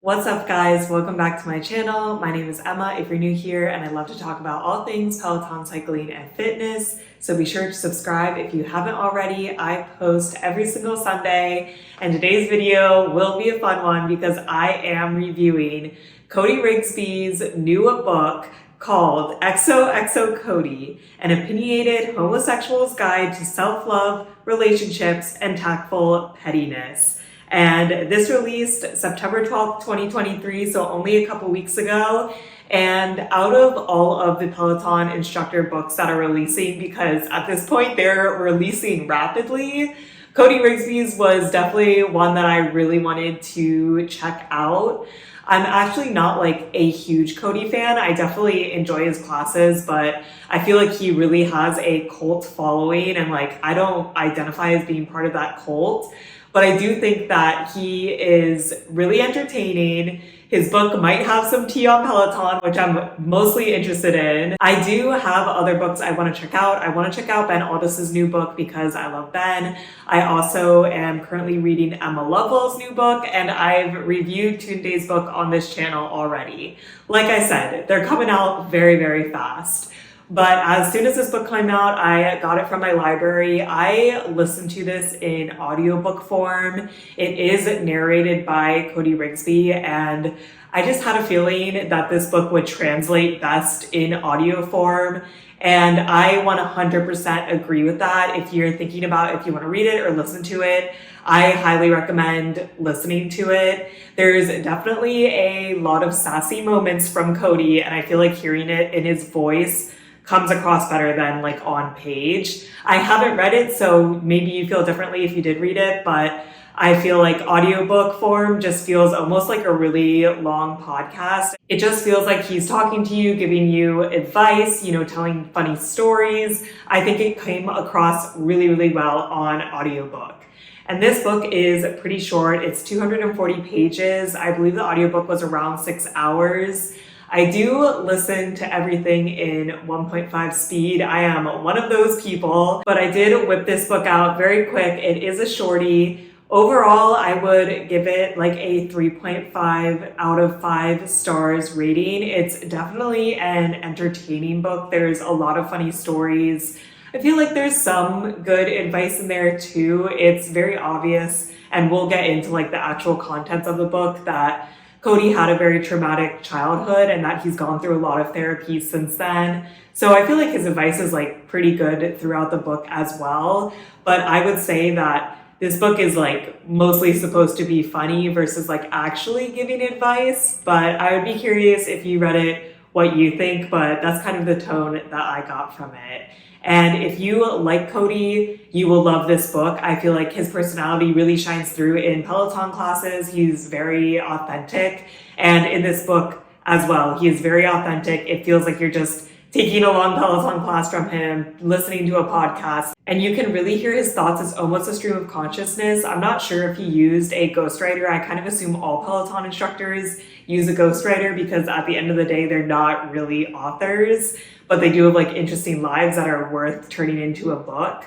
What's up, guys? Welcome back to my channel. My name is Emma if you're new here, and I love to talk about all things Peloton cycling and fitness. So be sure to subscribe if you haven't already. I post every single Sunday, and today's video will be a fun one because I am reviewing Cody Rigsby's new book called XOXO Cody, an opinionated homosexual's guide to self-love, relationships, and tactful pettiness. And this released September 12th, 2023, so only a couple weeks ago. And out of all of the Peloton instructor books that are releasing, because at this point they're releasing rapidly, Cody Rigsby's was definitely one that I really wanted to check out. I'm actually not like a huge Cody fan. I definitely enjoy his classes, but I feel like he really has a cult following, and like I don't identify as being part of that cult. But I do think that he is really entertaining. His book might have some tea on Peloton, which I'm mostly interested in. I do have other books I want to check out. I want to check out Ben Aldis's new book because I love Ben. I also am currently reading Emma Lovewell's new book, and I've reviewed Tunde's book on this channel already. Like I said, they're coming out very, very fast. But as soon as this book came out, I got it from my library. I listened to this in audiobook form. It is narrated by Cody Rigsby, and I just had a feeling that this book would translate best in audio form. And I 100% agree with that. If you're thinking about if you want to read it or listen to it, I highly recommend listening to it. There's definitely a lot of sassy moments from Cody, and I feel like hearing it in his voice comes across better than like on page. I haven't read it, so maybe you feel differently if you did read it, but I feel like audiobook form just feels almost like a really long podcast. It just feels like he's talking to you, giving you advice, telling funny stories. I think it came across really, really well on audiobook. And this book is pretty short. It's 240 pages. I believe the audiobook was around 6 hours. I do listen to everything in 1.5 speed. I am one of those people, but I did whip this book out very quick. It is a shorty. Overall, I would give it like a 3.5 out of 5 stars rating. It's definitely an entertaining book. There's a lot of funny stories. I feel like there's some good advice in there too. It's very obvious, and we'll get into like the actual contents of the book, that Cody had a very traumatic childhood and that he's gone through a lot of therapy since then. So I feel like his advice is like pretty good throughout the book as well. But I would say that this book is like mostly supposed to be funny versus like actually giving advice. But I would be curious if you read it, what you think, but that's kind of the tone that I got from it. And if you like Cody, you will love this book. I feel like his personality really shines through in Peloton classes. He's very authentic. And in this book as well, he is very authentic. It feels like you're just taking a long Peloton class from him, listening to a podcast, and you can really hear his thoughts. It's almost a stream of consciousness. I'm not sure if he used a ghostwriter. I kind of assume all Peloton instructors use a ghostwriter because at the end of the day, they're not really authors, but they do have like interesting lives that are worth turning into a book.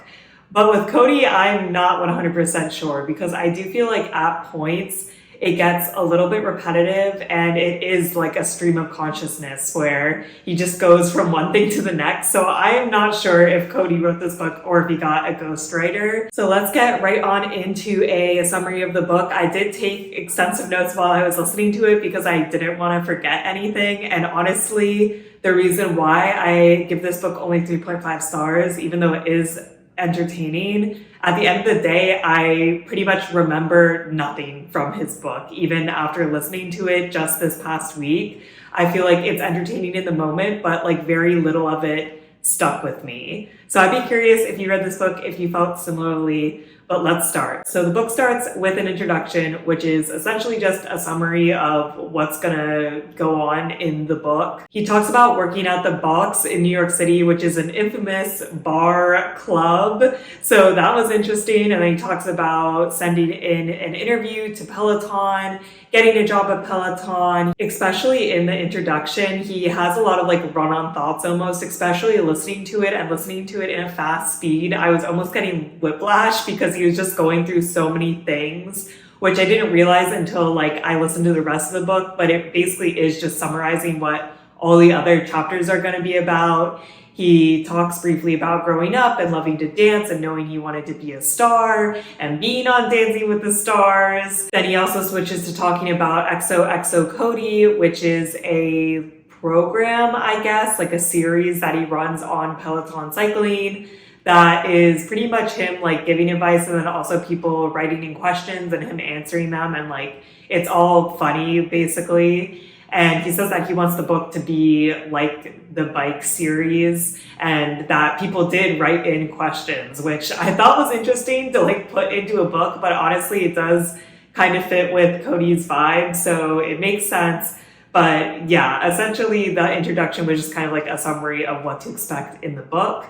But with Cody, I'm not 100% sure because I do feel like at points it gets a little bit repetitive, and it is like a stream of consciousness where he just goes from one thing to the next. So I am not sure if Cody wrote this book or if he got a ghostwriter. So let's get right on into a summary of the book. I did take extensive notes while I was listening to it because I didn't want to forget anything. And honestly, the reason why I give this book only 3.5 stars, even though it is entertaining, at the end of the day, I pretty much remember nothing from his book, even after listening to it just this past week. I feel like it's entertaining in the moment, but like very little of it stuck with me. So I'd be curious if you read this book, if you felt similarly, but let's start. So the book starts with an introduction, which is essentially just a summary of what's gonna go on in the book. He talks about working at the Box in New York City, which is an infamous bar club. So that was interesting. And then he talks about sending in an interview to Peloton, getting a job at Peloton. Especially in the introduction, he has a lot of like run-on thoughts almost, especially listening to it in a fast speed. I was almost getting whiplash because he was just going through so many things which I didn't realize until like I listened to the rest of the book, but it basically is just summarizing what all the other chapters are going to be about. He talks briefly about growing up and loving to dance and knowing he wanted to be a star and being on Dancing with the Stars. Then he also switches to talking about XOXO Cody, which is a program, I guess, like a series that he runs on Peloton cycling that is pretty much him like giving advice and then also people writing in questions and him answering them, and like it's all funny basically. And he says that he wants the book to be like the bike series, and that people did write in questions, which I thought was interesting to like put into a book, but honestly it does kind of fit with Cody's vibe, so it makes sense. But yeah, essentially the introduction was just kind of like a summary of what to expect in the book.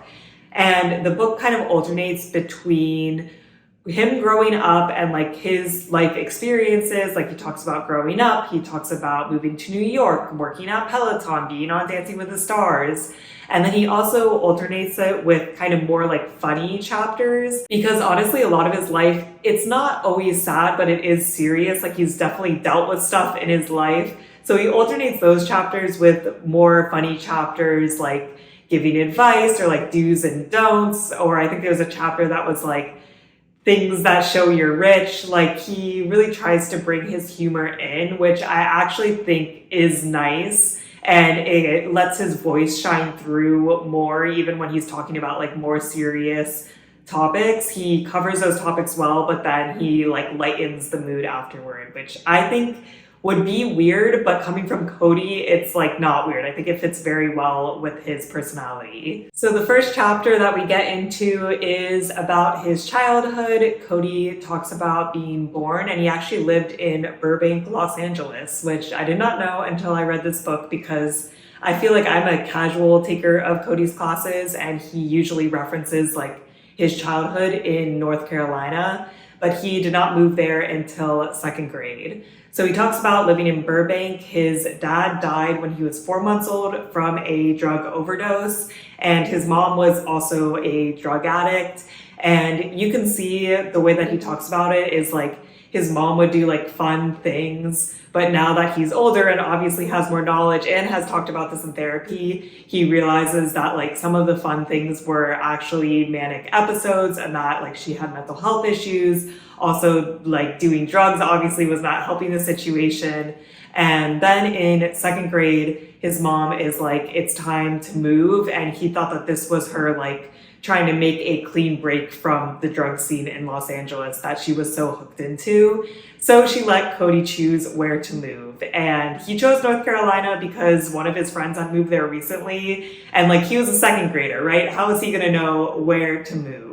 And the book kind of alternates between him growing up and like his life experiences. Like he talks about growing up, he talks about moving to New York, working at Peloton, being on Dancing with the Stars. And then he also alternates it with kind of more like funny chapters, because honestly, a lot of his life, it's not always sad, but it is serious. Like he's definitely dealt with stuff in his life. So he alternates those chapters with more funny chapters, like giving advice or like do's and don'ts. Or I think there was a chapter that was like things that show you're rich. Like he really tries to bring his humor in, which I actually think is nice. And it lets his voice shine through more, even when he's talking about like more serious topics. He covers those topics well, but then he like lightens the mood afterward, which I think would be weird, but coming from Cody, it's like not weird. I think it fits very well with his personality. So the first chapter that we get into is about his childhood. Cody talks about being born, and he actually lived in Burbank, Los Angeles, which I did not know until I read this book, because I feel like I'm a casual taker of Cody's classes, and he usually references like his childhood in North Carolina, but he did not move there until second grade. So he talks about living in Burbank. His dad died when he was 4 months old from a drug overdose, and his mom was also a drug addict. And you can see the way that he talks about it is like his mom would do like fun things, but now that he's older and obviously has more knowledge and has talked about this in therapy, he realizes that like some of the fun things were actually manic episodes, and that like she had mental health issues. Also, like doing drugs obviously was not helping the situation. And then in second grade, his mom is like, it's time to move. And he thought that this was her like trying to make a clean break from the drug scene in Los Angeles that she was so hooked into. So she let Cody choose where to move. And he chose North Carolina because one of his friends had moved there recently. And like he was a second grader, right? How is he gonna know where to move?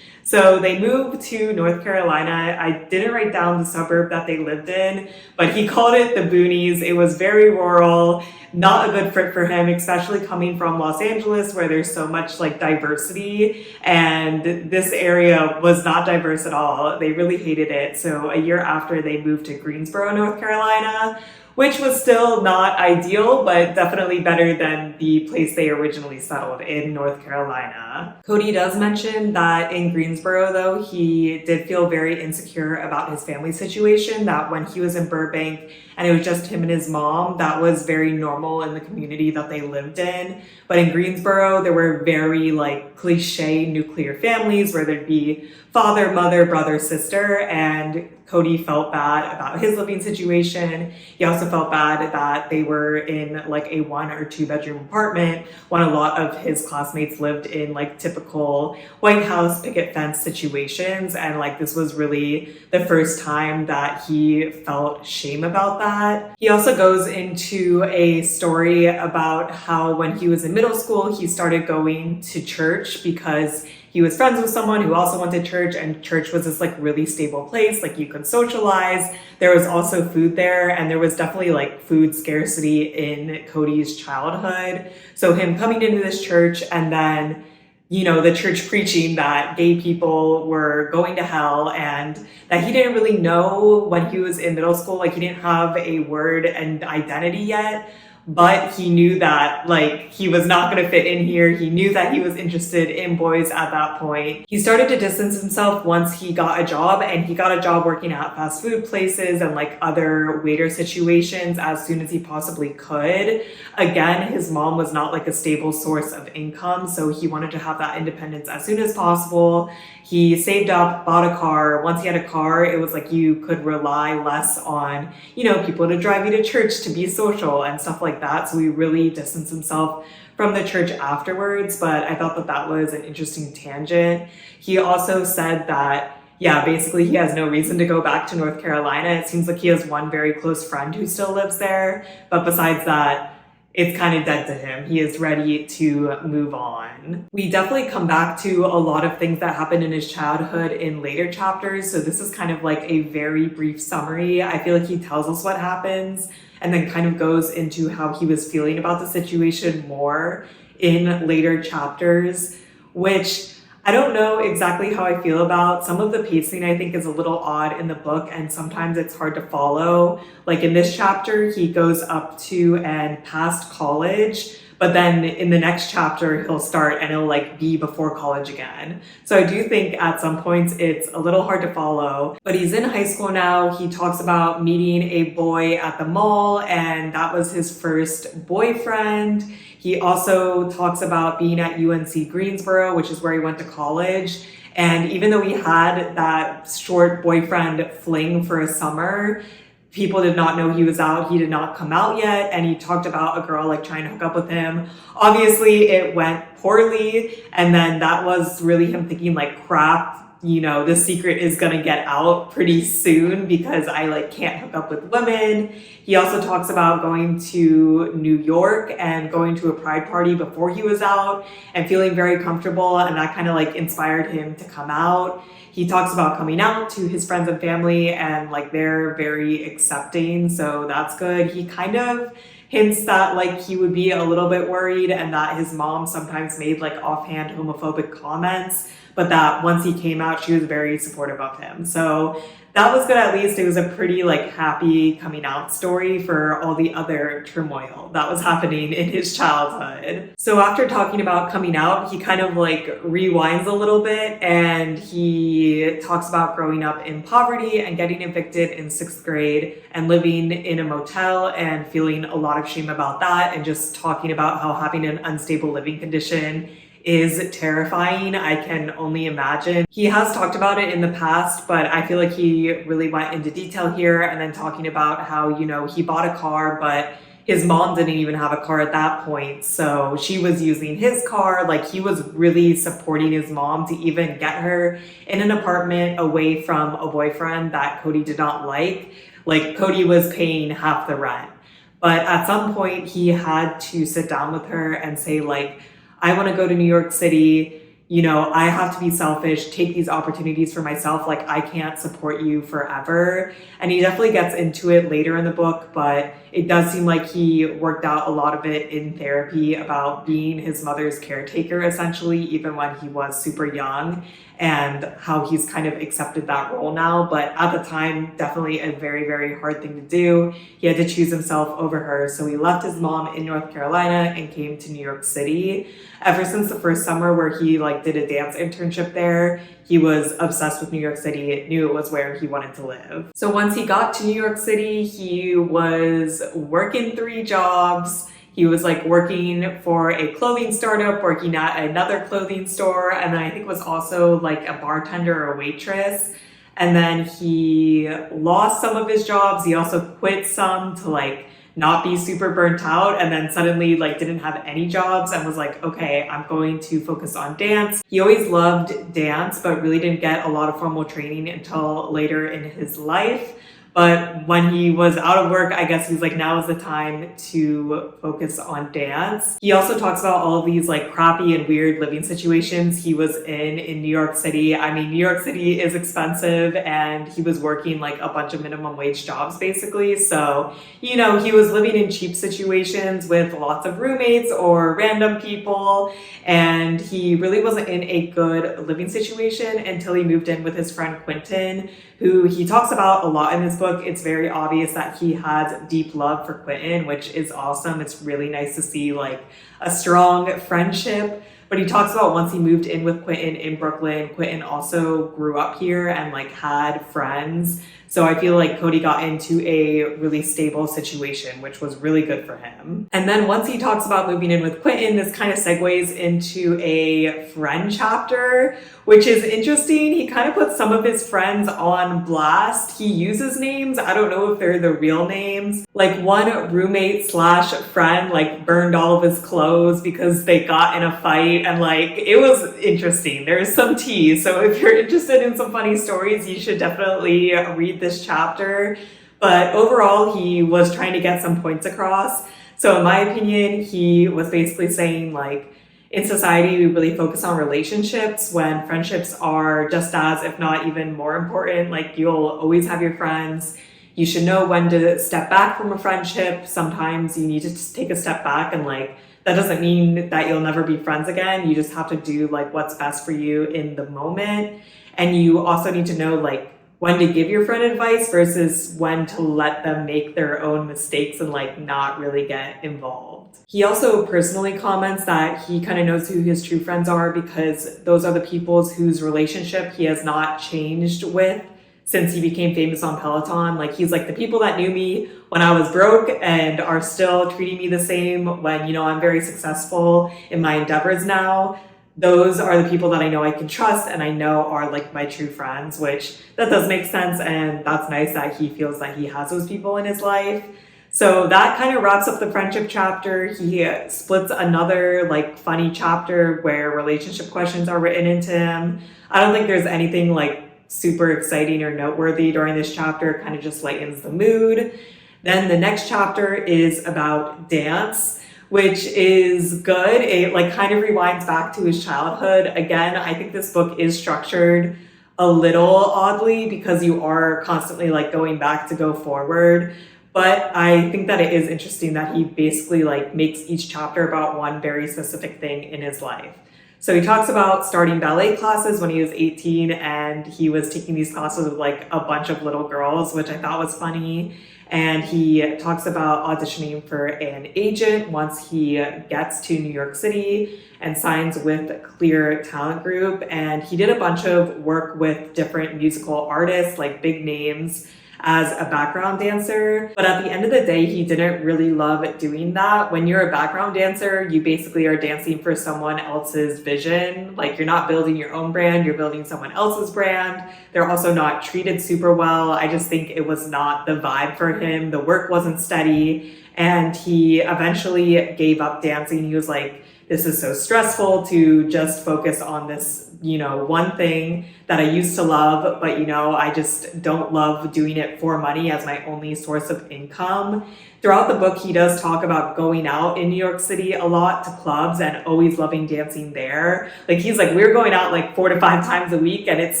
So they moved to North Carolina. I didn't write down the suburb that they lived in, but he called it the boonies. It was very rural, not a good fit for him, especially coming from Los Angeles, where there's so much like diversity. And this area was not diverse at all. They really hated it. So a year after, they moved to Greensboro, North Carolina, which was still not ideal, but definitely better than the place they originally settled in North Carolina. Cody does mention that in Greensboro, though, he did feel very insecure about his family situation, that when he was in Burbank and it was just him and his mom, that was very normal in the community that they lived in. But in Greensboro, there were very like cliche nuclear families where there'd be father, mother, brother, sister, and Cody felt bad about his living situation. He also felt bad that they were in like a 1 or 2 bedroom apartment when a lot of his classmates lived in like typical White House picket fence situations. And like this was really the first time that he felt shame about that. He also goes into a story about how when he was in middle school, he started going to church because he was friends with someone who also went to church, and church was this like really stable place. Like you could socialize. There was also food there, and there was definitely like food scarcity in Cody's childhood. So him coming into this church and then, you know, the church preaching that gay people were going to hell and that he didn't really know when he was in middle school. Like he didn't have a word and identity yet. but he knew that like he was not going to fit in here. He knew that he was interested in boys at that point. He started to distance himself once he got a job, and he got a job working at fast food places and like other waiter situations as soon as he possibly could. Again, his mom was not like a stable source of income, so he wanted to have that independence as soon as possible. He saved up, bought a car. Once he had a car, it was like you could rely less on, people to drive you to church, to be social and stuff like that. So he really distanced himself from the church afterwards, but I thought that that was an interesting tangent. He also said that, basically he has no reason to go back to North Carolina. It seems like he has one very close friend who still lives there, but besides that, it's kind of dead to him. He is ready to move on. We definitely come back to a lot of things that happened in his childhood in later chapters. So this is kind of like a very brief summary. I feel like he tells us what happens and then kind of goes into how he was feeling about the situation more in later chapters, which I don't know exactly how I feel about. Some of the pacing I think is a little odd in the book, and sometimes it's hard to follow. Like in this chapter, he goes up to and past college, but then in the next chapter, he'll start and it'll like be before college again. So I do think at some points it's a little hard to follow, but he's in high school now. He talks about meeting a boy at the mall, and that was his first boyfriend. He also talks about being at UNC Greensboro, which is where he went to college. And even though he had that short boyfriend fling for a summer, people did not know he was out. He did not come out yet. And he talked about a girl like trying to hook up with him. Obviously, it went poorly. And then that was really him thinking like, crap, this secret is going to get out pretty soon because I like can't hook up with women. He also talks about going to New York and going to a pride party before he was out and feeling very comfortable. And that kind of like inspired him to come out. He talks about coming out to his friends and family, and like they're very accepting. So that's good. He kind of hints that like he would be a little bit worried and that his mom sometimes made like offhand homophobic comments, but that once he came out, she was very supportive of him. So that was good. At least it was a pretty like happy coming out story for all the other turmoil that was happening in his childhood. So after talking about coming out, he kind of like rewinds a little bit, and he talks about growing up in poverty and getting evicted in 6th grade and living in a motel and feeling a lot of shame about that, and just talking about how having an unstable living condition is terrifying. I can only imagine. He has talked about it in the past, but I feel like he really went into detail here, and then talking about how, he bought a car, but his mom didn't even have a car at that point. So she was using his car. Like he was really supporting his mom to even get her in an apartment away from a boyfriend that Cody did not like. Like Cody was paying half the rent. But at some point he had to sit down with her and say like, I want to go to New York City. I have to be selfish, take these opportunities for myself. Like I can't support you forever. And he definitely gets into it later in the book, but it does seem like he worked out a lot of it in therapy about being his mother's caretaker, essentially, even when he was super young, and how he's kind of accepted that role now. But at the time, definitely a very, very hard thing to do. He had to choose himself over her. So he left his mom in North Carolina and came to New York City. Ever since the first summer where he did a dance internship there, he was obsessed with New York City, knew it was where he wanted to live. So once he got to New York City, he was working 3 jobs. He was working for a clothing startup, working at another clothing store, and then I think was also a bartender or a waitress. And then he lost some of his jobs. He also quit some to not be super burnt out, and then suddenly didn't have any jobs and was okay, I'm going to focus on dance. He always loved dance, but really didn't get a lot of formal training until later in his life. But when he was out of work, I guess he's now is the time to focus on dance. He also talks about all of these crappy and weird living situations he was in New York City. I mean, New York City is expensive, and he was working a bunch of minimum wage jobs basically. So, he was living in cheap situations with lots of roommates or random people, and he really wasn't in a good living situation until he moved in with his friend Quentin, who he talks about a lot in this book. book, it's very obvious that he has deep love for Quentin, which is awesome. It's really nice to see like a strong friendship. But he talks about once he moved in with Quentin in Brooklyn, Quentin also grew up here and like had friends. So I feel like Cody got into a really stable situation, which was really good for him. And then once he talks about moving in with Quentin, this kind of segues into a friend chapter, which is interesting. He kind of puts some of his friends on blast. He uses names. I don't know if they're the real names. Like one roommate slash friend like burned all of his clothes because they got in a fight, and like it was interesting. There's some tea. So if you're interested in some funny stories, you should definitely read this chapter. But overall, he was trying to get some points across. So in my opinion, he was basically saying like, in society, we really focus on relationships when friendships are just as, if not even more important. Like you'll always have your friends. You should know when to step back from a friendship. Sometimes you need to just take a step back, and like that doesn't mean that you'll never be friends again. You just have to do like what's best for you in the moment. And you also need to know like when to give your friend advice versus when to let them make their own mistakes and like not really get involved. He also personally comments that he kind of knows who his true friends are because those are the people whose relationship he has not changed with since he became famous on Peloton. Like he's like, the people that knew me when I was broke and are still treating me the same when, you know, I'm very successful in my endeavors now. Those are the people that I know I can trust and I know are like my true friends, which that does make sense. And that's nice that he feels that he has those people in his life. So that kind of wraps up the friendship chapter. He splits another like funny chapter where relationship questions are written into him. I don't think there's anything like super exciting or noteworthy during this chapter. It kind of just lightens the mood. Then the next chapter is about dance, which is good. It like kind of rewinds back to his childhood. Again, I think this book is structured a little oddly because you are constantly like going back to go forward. But I think that it is interesting that he basically like makes each chapter about one very specific thing in his life. So he talks about starting ballet classes when he was 18, and he was taking these classes with like a bunch of little girls, which I thought was funny. And he talks about auditioning for an agent once he gets to New York City and signs with Clear Talent Group. And he did a bunch of work with different musical artists, like big names, as a background dancer. But at the end of the day, he didn't really love doing that. When you're a background dancer, you basically are dancing for someone else's vision. Like you're not building your own brand, you're building someone else's brand. They're also not treated super well. I just think it was not the vibe for him. The work wasn't steady. And he eventually gave up dancing. He was like, this is so stressful to just focus on this, you know, one thing that I used to love, but, you know, I just don't love doing it for money as my only source of income. Throughout the book, he does talk about going out in New York City a lot to clubs and always loving dancing there. Like he's like, we're going out like 4 to 5 times a week, and it's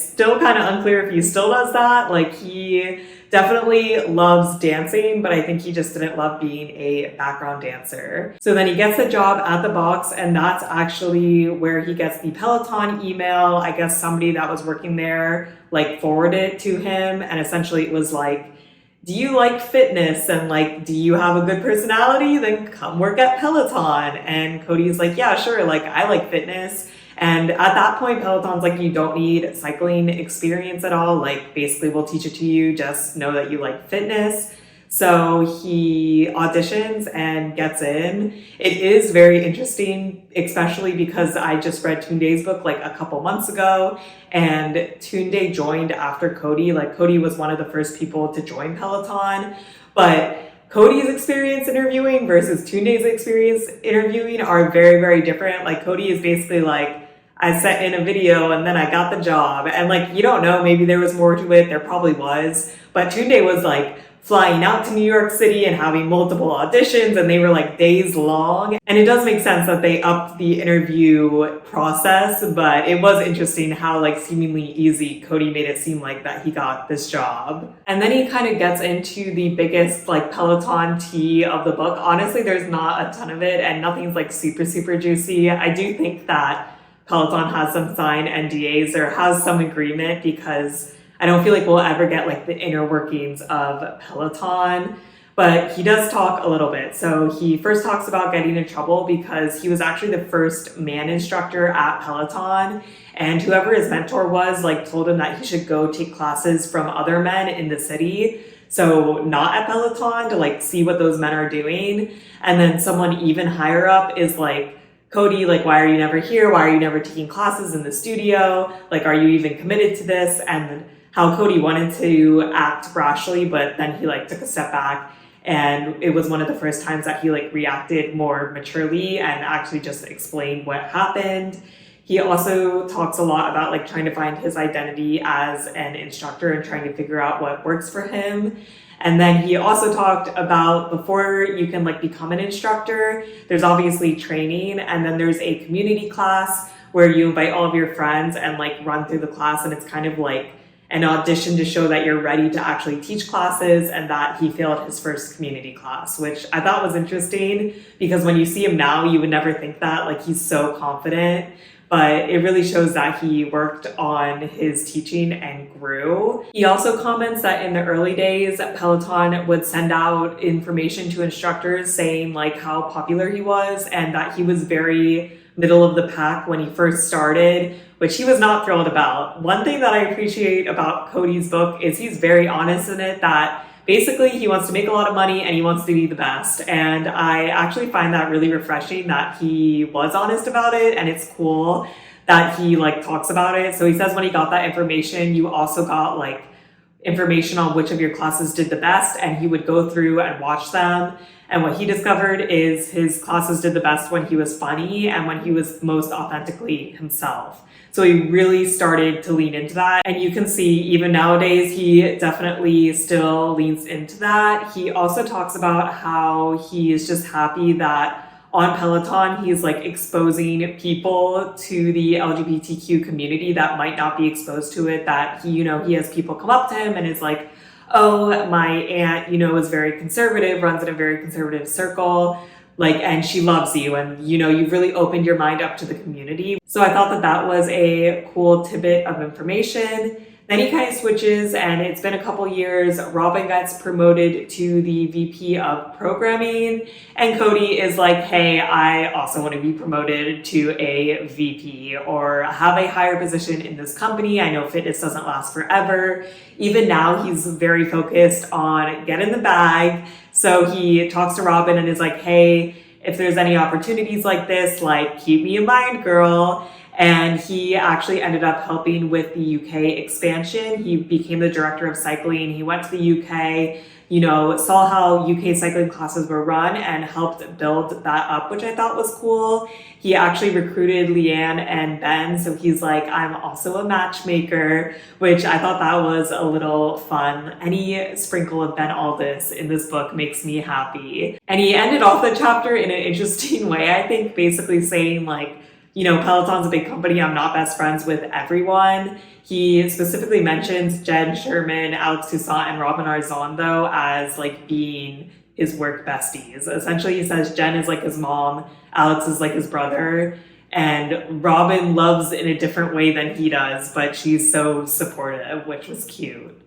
still kind of unclear if he still does that. Like he definitely loves dancing, but I think he just didn't love being a background dancer. So then he gets a job at the box, and that's actually where he gets the Peloton email. I guess somebody that was working there like forwarded it to him, and essentially it was like, do you like fitness and like, do you have a good personality? Then come work at Peloton. And Cody's like, yeah, sure. Like I like fitness. And at that point, Peloton's like, you don't need cycling experience at all. Like basically we'll teach it to you. Just know that you like fitness. So he auditions and gets in. It is very interesting, especially because I just read Tunde's book like a couple months ago, and Tunde joined after Cody. Like Cody was one of the first people to join Peloton, but Cody's experience interviewing versus Tunde's experience interviewing are very, very different. Like Cody is basically like, I sent in a video and then I got the job. And like, you don't know, maybe there was more to it. There probably was. But Tunde was like flying out to New York City and having multiple auditions, and they were like days long. And it does make sense that they upped the interview process, but it was interesting how like seemingly easy Cody made it seem like that he got this job. And then he kind of gets into the biggest like Peloton tea of the book. Honestly, there's not a ton of it and nothing's like super, super juicy. I do think that Peloton has some signed NDAs or has some agreement because I don't feel like we'll ever get like the inner workings of Peloton, but he does talk a little bit. So he first talks about getting in trouble because he was actually the first man instructor at Peloton, and whoever his mentor was like told him that he should go take classes from other men in the city. So not at Peloton, to like see what those men are doing. And then someone even higher up is like, Cody, like, why are you never here? Why are you never taking classes in the studio? Like, are you even committed to this? And how Cody wanted to act rashly, but then he like took a step back. And it was one of the first times that he like reacted more maturely and actually just explained what happened. He also talks a lot about like trying to find his identity as an instructor and trying to figure out what works for him. And then he also talked about before you can like become an instructor, there's obviously training, and then there's a community class where you invite all of your friends and like run through the class, and it's kind of like an audition to show that you're ready to actually teach classes, and that he failed his first community class, which I thought was interesting because when you see him now, you would never think that. Like, he's so confident, but it really shows that he worked on his teaching and grew. He also comments that in the early days, Peloton would send out information to instructors saying like how popular he was and that he was very middle of the pack when he first started, which he was not thrilled about. One thing that I appreciate about Cody's book is he's very honest in it, that basically he wants to make a lot of money and he wants to be the best. And I actually find that really refreshing that he was honest about it, and it's cool that he like talks about it. So he says when he got that information, you also got like information on which of your classes did the best, and he would go through and watch them. And what he discovered is his classes did the best when he was funny and when he was most authentically himself. So he really started to lean into that. And you can see even nowadays, he definitely still leans into that. He also talks about how he is just happy that on Peloton, he's like exposing people to the LGBTQ community that might not be exposed to it, that he has people come up to him and is like, oh, my aunt, is very conservative, runs in a very conservative circle, like, and she loves you, and you've really opened your mind up to the community. So I thought that was a cool tidbit of information. Then he kind of switches, and it's been a couple years. Robin gets promoted to the VP of programming, and Cody is like, hey, I also want to be promoted to a VP or have a higher position in this company. I know fitness doesn't last forever. Even now, he's very focused on getting the bag. So he talks to Robin and is like, hey, if there's any opportunities like this, like, keep me in mind, girl. And he actually ended up helping with the UK expansion. He became the director of cycling. He went to the UK, saw how UK cycling classes were run and helped build that up, which I thought was cool. He actually recruited Leanne and Ben. So he's like, I'm also a matchmaker, which I thought that was a little fun. Any sprinkle of Ben Aldis in this book makes me happy. And he ended off the chapter in an interesting way, I think, basically saying like, Peloton's a big company. I'm not best friends with everyone. He specifically mentions Jen Sherman, Alex Toussaint, and Robin Arzondo as like being his work besties. Essentially, he says Jen is like his mom, Alex is like his brother, and Robin loves in a different way than he does, but she's so supportive, which was cute.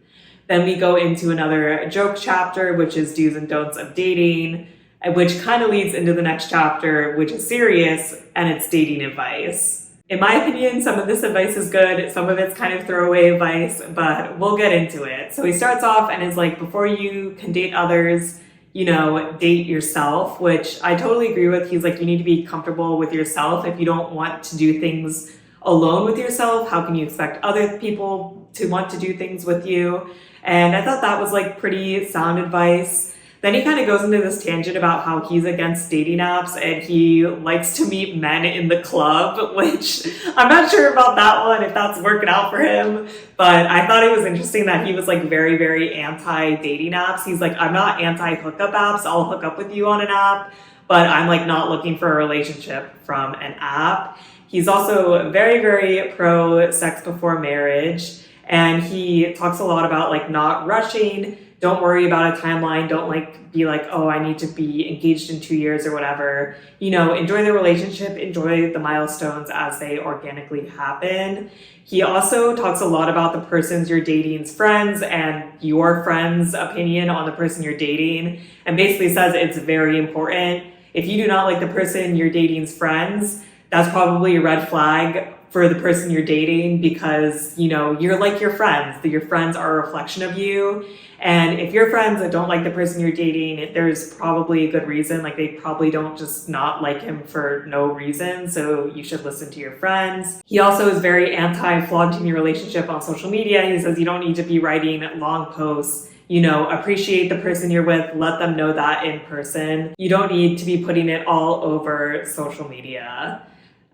Then we go into another joke chapter, which is do's and don'ts of dating, which kind of leads into the next chapter, which is serious, and it's dating advice. In my opinion, some of this advice is good, some of it's kind of throwaway advice, but we'll get into it. So he starts off and is like, before you can date others, date yourself, which I totally agree with. He's like, you need to be comfortable with yourself. If you don't want to do things alone with yourself, how can you expect other people to want to do things with you? And I thought that was like pretty sound advice. Then he kind of goes into this tangent about how he's against dating apps and he likes to meet men in the club, which I'm not sure about that one, if that's working out for him. But I thought it was interesting that he was like very, very anti-dating apps. He's like, I'm not anti-hookup apps. I'll hook up with you on an app, but I'm like not looking for a relationship from an app. He's also very, very pro sex before marriage. And he talks a lot about like not rushing, don't worry about a timeline. Don't like be like, oh, I need to be engaged in 2 years or whatever. You know, enjoy the relationship, enjoy the milestones as they organically happen. He also talks a lot about the persons you're dating's friends and your friends' opinion on the person you're dating, and basically says it's very important. If you do not like the person you're dating's friends, that's probably a red flag for the person you're dating, because, you know, you're like your friends, that your friends are a reflection of you. And if your friends that don't like the person you're dating, there's probably a good reason. Like, they probably don't just not like him for no reason. So you should listen to your friends. He also is very anti-flaunting your relationship on social media. He says you don't need to be writing long posts. You know, appreciate the person you're with. Let them know that in person. You don't need to be putting it all over social media.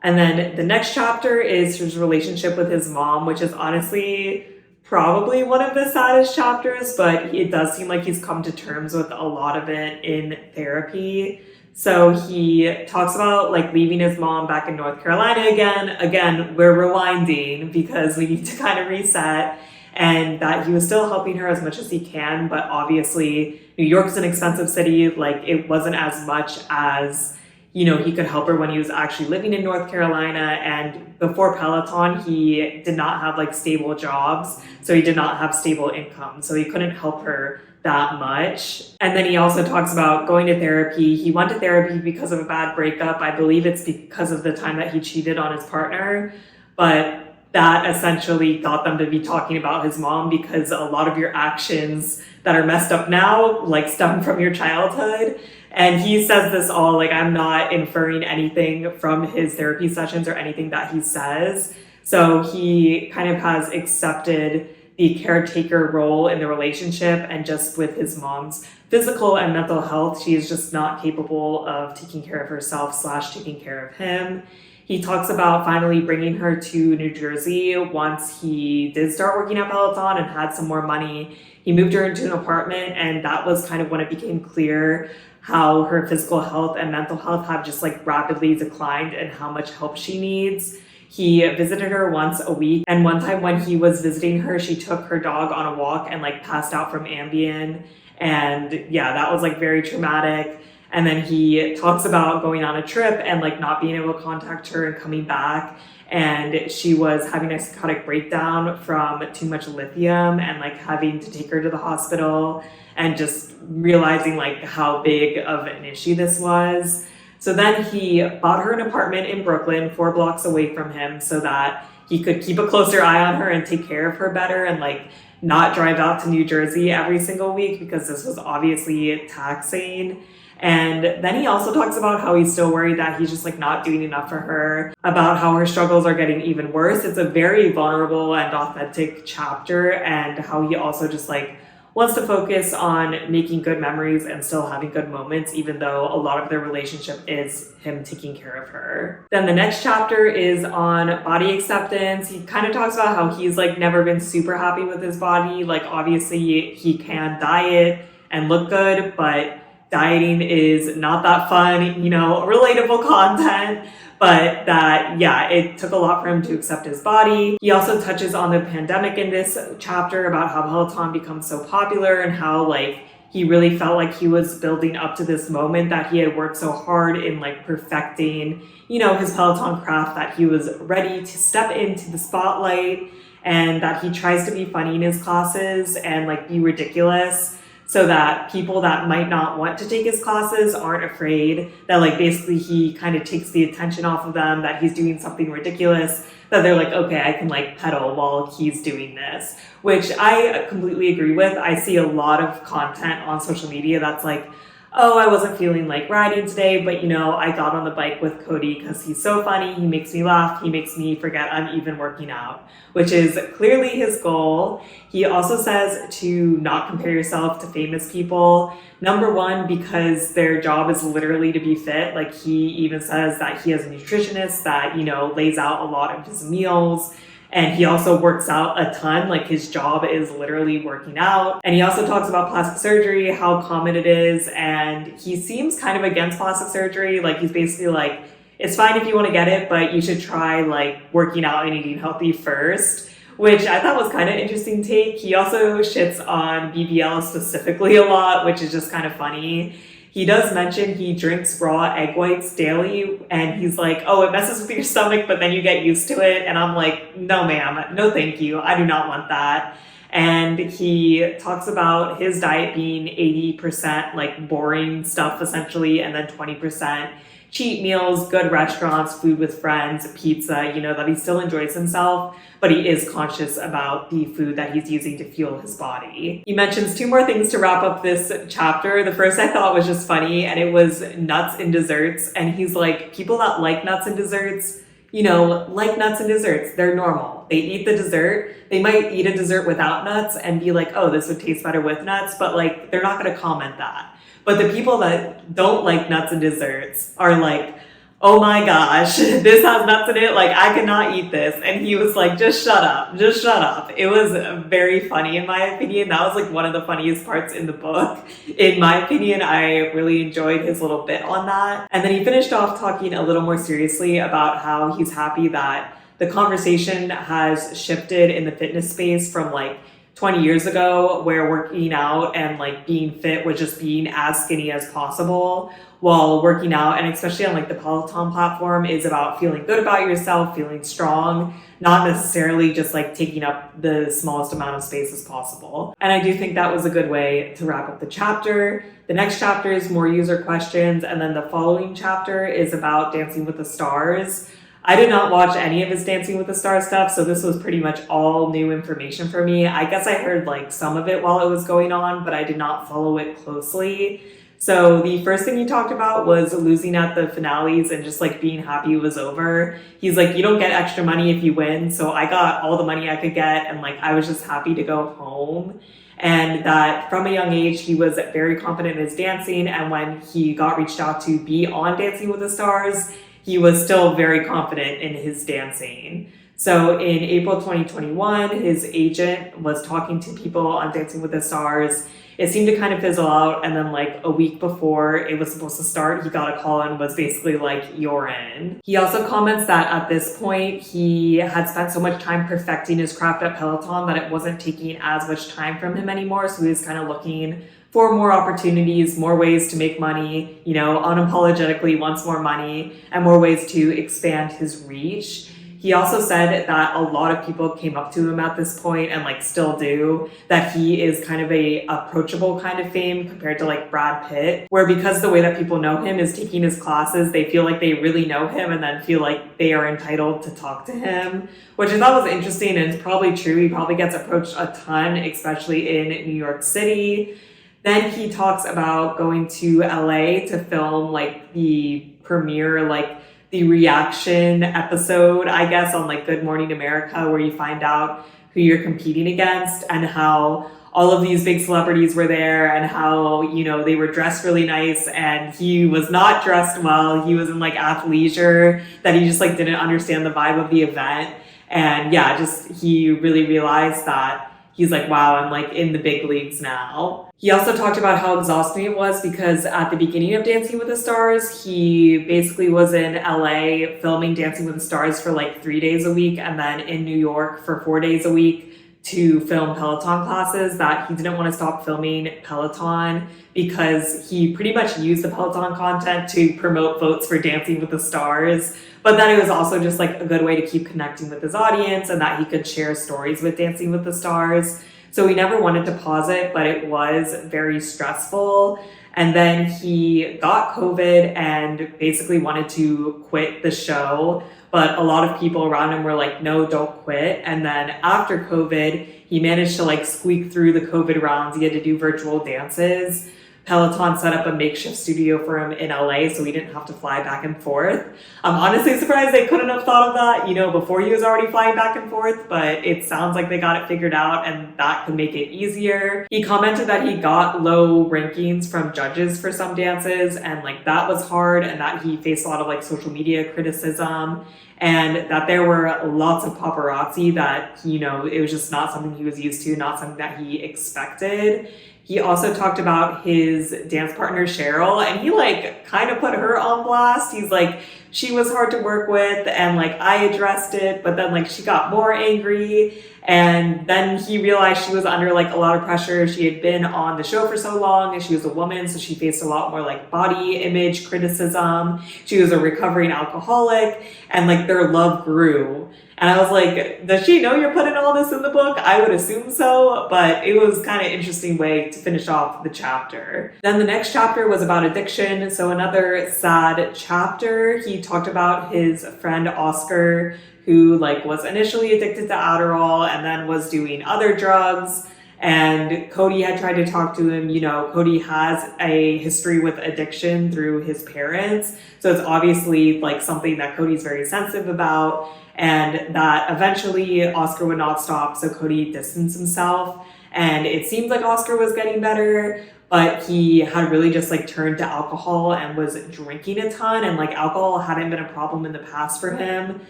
And then the next chapter is his relationship with his mom, which is honestly probably one of the saddest chapters, but it does seem like he's come to terms with a lot of it in therapy. So he talks about like leaving his mom back in North Carolina again. Again, we're rewinding because we need to kind of reset, and that he was still helping her as much as he can. But obviously New York's an expensive city. Like, it wasn't as much as, you know, he could help her when he was actually living in North Carolina. And before Peloton, he did not have like stable jobs. So he did not have stable income. So he couldn't help her that much. And then he also talks about going to therapy. He went to therapy because of a bad breakup. I believe it's because of the time that he cheated on his partner. But that essentially got them to be talking about his mom, because a lot of your actions that are messed up now like stem from your childhood. And he says this all, like, I'm not inferring anything from his therapy sessions or anything that he says. So he kind of has accepted the caretaker role in the relationship, and just with his mom's physical and mental health, she is just not capable of taking care of herself / taking care of him. He talks about finally bringing her to New Jersey once he did start working at Peloton and had some more money. He moved her into an apartment, and that was kind of when it became clear how her physical health and mental health have just like rapidly declined and how much help she needs. He visited her once a week, and one time when he was visiting her, she took her dog on a walk and like passed out from Ambien. And yeah, that was like very traumatic. And then he talks about going on a trip and like not being able to contact her and coming back. And she was having a psychotic breakdown from too much lithium, and like having to take her to the hospital, and just realizing like how big of an issue this was. So then he bought her an apartment in Brooklyn, 4 blocks away from him, so that he could keep a closer eye on her and take care of her better, and like not drive out to New Jersey every single week, because this was obviously taxing. And then he also talks about how he's still worried that he's just like not doing enough for her, about how her struggles are getting even worse. It's a very vulnerable and authentic chapter, and how he also just like wants to focus on making good memories and still having good moments, even though a lot of their relationship is him taking care of her. Then the next chapter is on body acceptance. He kind of talks about how he's like never been super happy with his body. Like, obviously he can diet and look good, but dieting is not that fun, you know, relatable content. But that, yeah, it took a lot for him to accept his body. He also touches on the pandemic in this chapter, about how Peloton becomes so popular, and how like he really felt like he was building up to this moment, that he had worked so hard in like perfecting, you know, his Peloton craft, that he was ready to step into the spotlight, and that he tries to be funny in his classes and like be ridiculous, so that people that might not want to take his classes aren't afraid, that like basically he kind of takes the attention off of them, that he's doing something ridiculous, that they're like, okay, I can like pedal while he's doing this, which I completely agree with. I see a lot of content on social media that's like, oh, I wasn't feeling like riding today, but you know, I got on the bike with Cody because he's so funny, he makes me laugh, he makes me forget I'm even working out, which is clearly his goal. He also says to not compare yourself to famous people. Number one, because their job is literally to be fit. Like, he even says that he has a nutritionist that, you know, lays out a lot of his meals. And he also works out a ton, like his job is literally working out. And he also talks about plastic surgery, how common it is. And he seems kind of against plastic surgery. Like, he's basically like, it's fine if you want to get it, but you should try like working out and eating healthy first, which I thought was kind of interesting take. He also shits on BBL specifically a lot, which is just kind of funny. He does mention he drinks raw egg whites daily, and he's like, oh, it messes with your stomach, but then you get used to it. And I'm like, no, ma'am, no, thank you. I do not want that. And he talks about his diet being 80% like boring stuff, essentially, and then 20% cheat meals, good restaurants, food with friends, pizza, that he still enjoys himself, but he is conscious about the food that he's using to fuel his body. He mentions 2 more things to wrap up this chapter. The first I thought was just funny, and it was nuts and desserts. And he's like, people that like nuts and desserts, like nuts and desserts, they're normal. They eat the dessert. They might eat a dessert without nuts and be like, oh, this would taste better with nuts, but like, they're not going to comment that. But the people that don't like nuts and desserts are like, oh my gosh, this has nuts in it. Like, I cannot eat this. And he was like, just shut up. Just shut up. It was very funny, in my opinion. That was like one of the funniest parts in the book. In my opinion, I really enjoyed his little bit on that. And then he finished off talking a little more seriously about how he's happy that the conversation has shifted in the fitness space from like 20 years ago, where working out and like being fit was just being as skinny as possible, while working out, and especially on like the Peloton platform, is about feeling good about yourself, feeling strong, not necessarily just like taking up the smallest amount of space as possible. And I do think that was a good way to wrap up the chapter. The next chapter is more user questions, and then the following chapter is about Dancing with the Stars. I did not watch any of his Dancing with the Stars stuff, so this was pretty much all new information for me. I guess I heard like some of it while it was going on, but I did not follow it closely. So the first thing he talked about was losing at the finales and just like being happy it was over. He's like, you don't get extra money if you win. So I got all the money I could get, and like I was just happy to go home. And that from a young age, he was very confident in his dancing. And when he got reached out to be on Dancing with the Stars, he was still very confident in his dancing. So in April 2021, his agent was talking to people on Dancing with the Stars. It seemed to kind of fizzle out, and then like a week before it was supposed to start, he got a call and was basically like, you're in. He also comments that at this point, he had spent so much time perfecting his craft at Peloton that it wasn't taking as much time from him anymore. So he was kind of looking for more opportunities, more ways to make money, unapologetically wants more money, and more ways to expand his reach. He also said that a lot of people came up to him at this point, and like still do, that he is kind of a approachable kind of fame compared to like Brad Pitt, where because the way that people know him is taking his classes, they feel like they really know him and then feel like they are entitled to talk to him, which I thought was interesting, and it's probably true. He probably gets approached a ton, especially in New York City. Then he talks about going to LA to film like the premiere, like the reaction episode, I guess, on like Good Morning America, where you find out who you're competing against and how all of these big celebrities were there and how, they were dressed really nice and he was not dressed well. He was in like athleisure, that he just like didn't understand the vibe of the event. And yeah, just he really realized that he's like, wow, I'm like in the big leagues now. He also talked about how exhausting it was because at the beginning of Dancing with the Stars, he basically was in LA filming Dancing with the Stars for like 3 days a week, and then in New York for 4 days a week to film Peloton classes, that he didn't want to stop filming Peloton because he pretty much used the Peloton content to promote votes for Dancing with the Stars, but that it was also just like a good way to keep connecting with his audience and that he could share stories with Dancing with the Stars. So he never wanted to pause it, but it was very stressful. And then he got COVID and basically wanted to quit the show. But a lot of people around him were like, no, don't quit. And then after COVID, he managed to like squeak through the COVID rounds. He had to do virtual dances. Peloton set up a makeshift studio for him in LA, so he didn't have to fly back and forth. I'm honestly surprised they couldn't have thought of that, before he was already flying back and forth, but it sounds like they got it figured out and that could make it easier. He commented that he got low rankings from judges for some dances, and like that was hard, and that he faced a lot of like social media criticism, and that there were lots of paparazzi that, it was just not something he was used to, not something that he expected. He also talked about his dance partner, Cheryl, and he like kind of put her on blast. He's like, she was hard to work with and like I addressed it, but then like she got more angry. And then he realized she was under like a lot of pressure. She had been on the show for so long and she was a woman, so she faced a lot more like body image criticism. She was a recovering alcoholic, and like their love grew. And I was like, does she know you're putting all this in the book? I would assume so, but it was kind of an interesting way to finish off the chapter. Then the next chapter was about addiction. So another sad chapter. He talked about his friend Oscar, who like was initially addicted to Adderall and then was doing other drugs. And Cody had tried to talk to him. You know, Cody has a history with addiction through his parents. So it's obviously like something that Cody's very sensitive about, and that eventually Oscar would not stop. So Cody distanced himself, and it seemed like Oscar was getting better, but he had really just like turned to alcohol and was drinking a ton, and like alcohol hadn't been a problem in the past for him.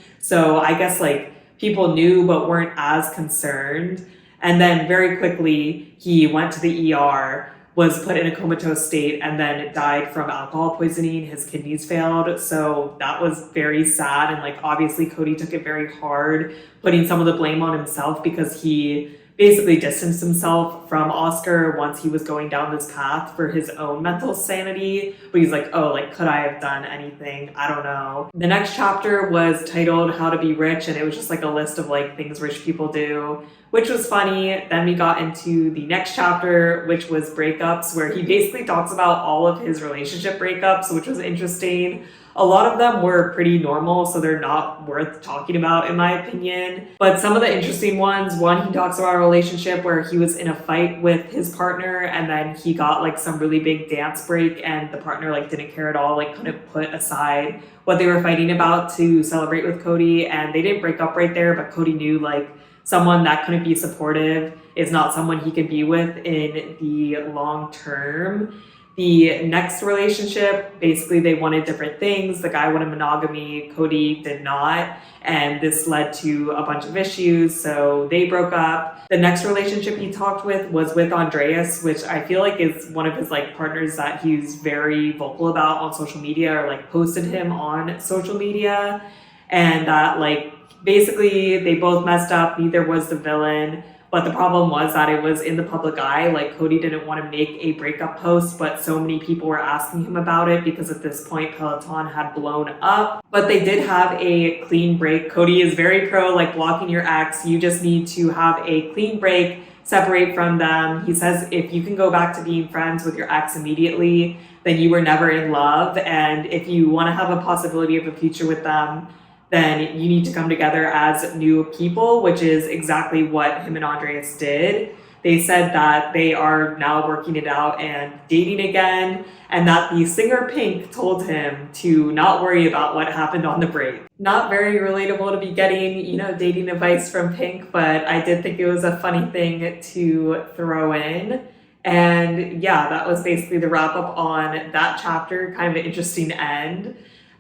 So I guess like people knew but weren't as concerned. And then very quickly he went to the ER, was put in a comatose state, and then died from alcohol poisoning. His kidneys failed. So that was very sad. And like obviously Cody took it very hard, putting some of the blame on himself because he basically distanced himself from Oscar once he was going down this path for his own mental sanity. But he's like, oh, like, could I have done anything? I don't know. The next chapter was titled How to Be Rich, and it was just like a list of like things rich people do, which was funny. Then we got into the next chapter, which was breakups, where he basically talks about all of his relationship breakups, which was interesting. A lot of them were pretty normal, so they're not worth talking about in my opinion. But some of the interesting ones, one, he talks about a relationship where he was in a fight with his partner, and then he got like some really big dance break, and the partner like didn't care at all, like couldn't put aside what they were fighting about to celebrate with Cody, and they didn't break up right there, but Cody knew like someone that couldn't be supportive is not someone he could be with in the long term. The next relationship, basically they wanted different things. The guy wanted monogamy, Cody did not, and this led to a bunch of issues, so they broke up. The next relationship he talked with was with Andreas, which I feel like is one of his like partners that he's very vocal about on social media, or like posted him on social media, and that like basically they both messed up, neither was the villain. But the problem was that it was in the public eye. Like Cody didn't want to make a breakup post, but so many people were asking him about it because at this point Peloton had blown up. But they did have a clean break. Cody is very pro like blocking your ex. You just need to have a clean break, separate from them. He says if you can go back to being friends with your ex immediately, then you were never in love. And if you want to have a possibility of a future with them, then you need to come together as new people, which is exactly what him and Andreas did. They said that they are now working it out and dating again, and that the singer Pink told him to not worry about what happened on the break. Not very relatable to be getting, you know, dating advice from Pink, but I did think it was a funny thing to throw in. And yeah, that was basically the wrap up on that chapter, kind of an interesting end.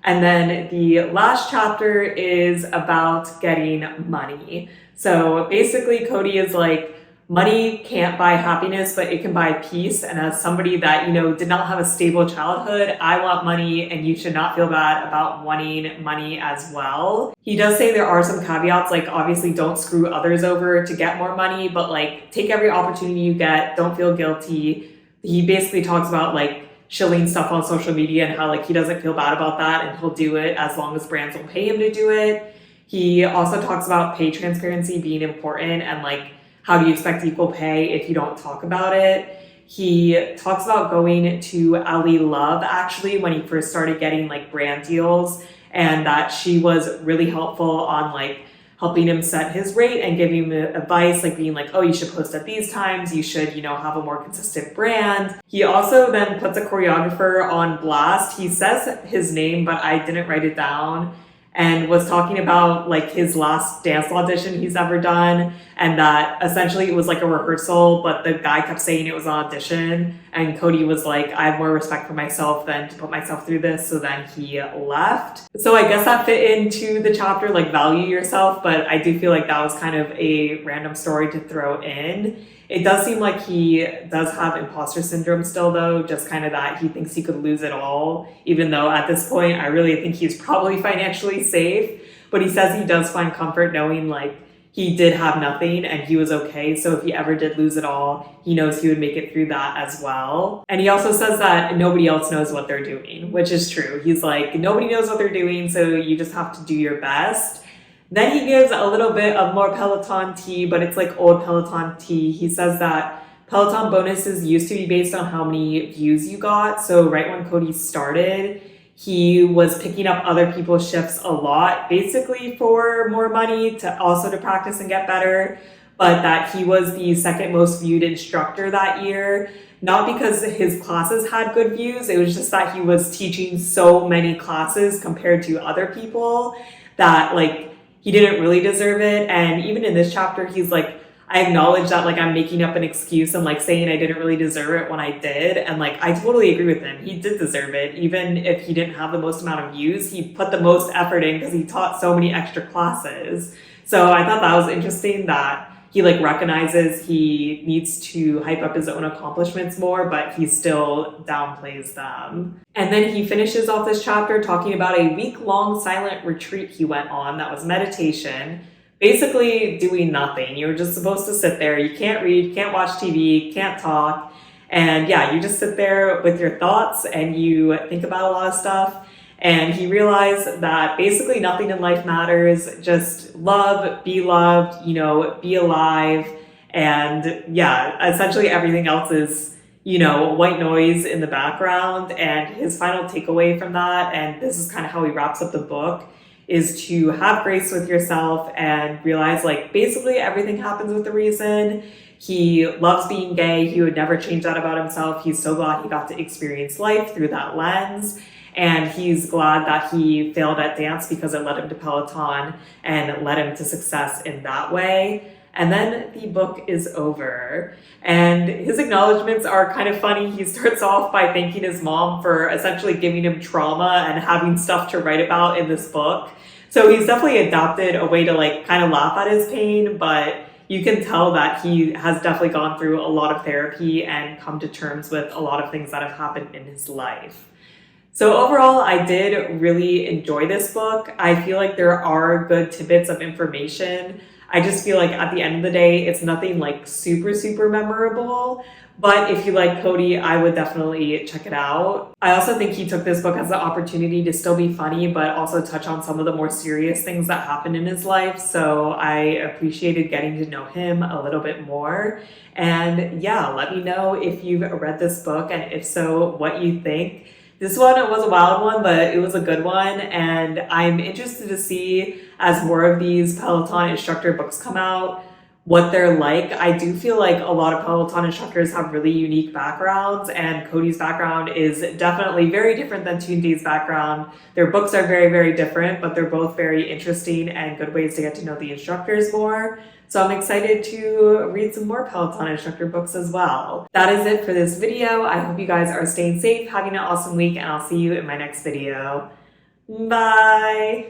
And then the last chapter is about getting money. So basically Cody is like, money can't buy happiness, but it can buy peace. And as somebody that, you know, did not have a stable childhood, I want money, and you should not feel bad about wanting money as well. He does say there are some caveats, like obviously don't screw others over to get more money, but like take every opportunity you get, don't feel guilty. He basically talks about like shilling stuff on social media and how like he doesn't feel bad about that, and he'll do it as long as brands will pay him to do it. He also talks about pay transparency being important, and like how do you expect equal pay if you don't talk about it. He talks about going to Ali Love actually when he first started getting like brand deals, and that she was really helpful on like helping him set his rate and giving him advice, like being like, oh, you should post at these times, you should, you know, have a more consistent brand. He also then puts a choreographer on blast. He says his name, but I didn't write it down, and was talking about like his last dance audition he's ever done, and that essentially it was like a rehearsal, but the guy kept saying it was an audition, and Cody was like, I have more respect for myself than to put myself through this, so then he left. So I guess that fit into the chapter, like value yourself, but I do feel like that was kind of a random story to throw in. It does seem like he does have imposter syndrome still though, just kind of that he thinks he could lose it all, even though at this point I really think he's probably financially safe. But he says he does find comfort knowing like he did have nothing and he was okay. So if he ever did lose it all, he knows he would make it through that as well. And he also says that nobody else knows what they're doing, which is true. He's like, nobody knows what they're doing, so you just have to do your best. Then he gives a little bit of more Peloton tea, but it's like old Peloton tea. He says that Peloton bonuses used to be based on how many views you got. So right when Cody started, he was picking up other people's shifts a lot, basically for more money, to practice and get better, but that he was the second most viewed instructor that year. Not because his classes had good views, it was just that he was teaching so many classes compared to other people that like he didn't really deserve it. And even in this chapter, he's like, I acknowledge that like I'm making up an excuse and like saying I didn't really deserve it when I did. And like, I totally agree with him. He did deserve it. Even if he didn't have the most amount of views, he put the most effort in because he taught so many extra classes. So I thought that was interesting that he like recognizes he needs to hype up his own accomplishments more, but he still downplays them. And then he finishes off this chapter talking about a week-long silent retreat he went on that was meditation. Basically doing nothing. You're just supposed to sit there. You can't read, can't watch TV, can't talk. And yeah, you just sit there with your thoughts and you think about a lot of stuff. And he realized that basically nothing in life matters. Just love, be loved, be alive. And yeah, essentially everything else is, white noise in the background. And his final takeaway from that, and this is kind of how he wraps up the book, is to have grace with yourself and realize like basically everything happens with a reason. He loves being gay. He would never change that about himself. He's so glad he got to experience life through that lens. And he's glad that he failed at dance because it led him to Peloton and led him to success in that way. And then the book is over. And his acknowledgments are kind of funny. He starts off by thanking his mom for essentially giving him trauma and having stuff to write about in this book. So he's definitely adopted a way to like kind of laugh at his pain, but you can tell that he has definitely gone through a lot of therapy and come to terms with a lot of things that have happened in his life. So overall, I did really enjoy this book. I feel like there are good tidbits of information. I just feel like at the end of the day, it's nothing like super, super memorable. But if you like Cody, I would definitely check it out. I also think he took this book as an opportunity to still be funny, but also touch on some of the more serious things that happened in his life. So I appreciated getting to know him a little bit more. And yeah, let me know if you've read this book, and if so, what you think. This one was a wild one, but it was a good one, and I'm interested to see, as more of these Peloton instructor books come out, what they're like. I do feel like a lot of Peloton instructors have really unique backgrounds, and Cody's background is definitely very different than Tunde's background. Their books are very, very different, but they're both very interesting and good ways to get to know the instructors more. So I'm excited to read some more Peloton instructor books as well. That is it for this video. I hope you guys are staying safe, having an awesome week, and I'll see you in my next video. Bye!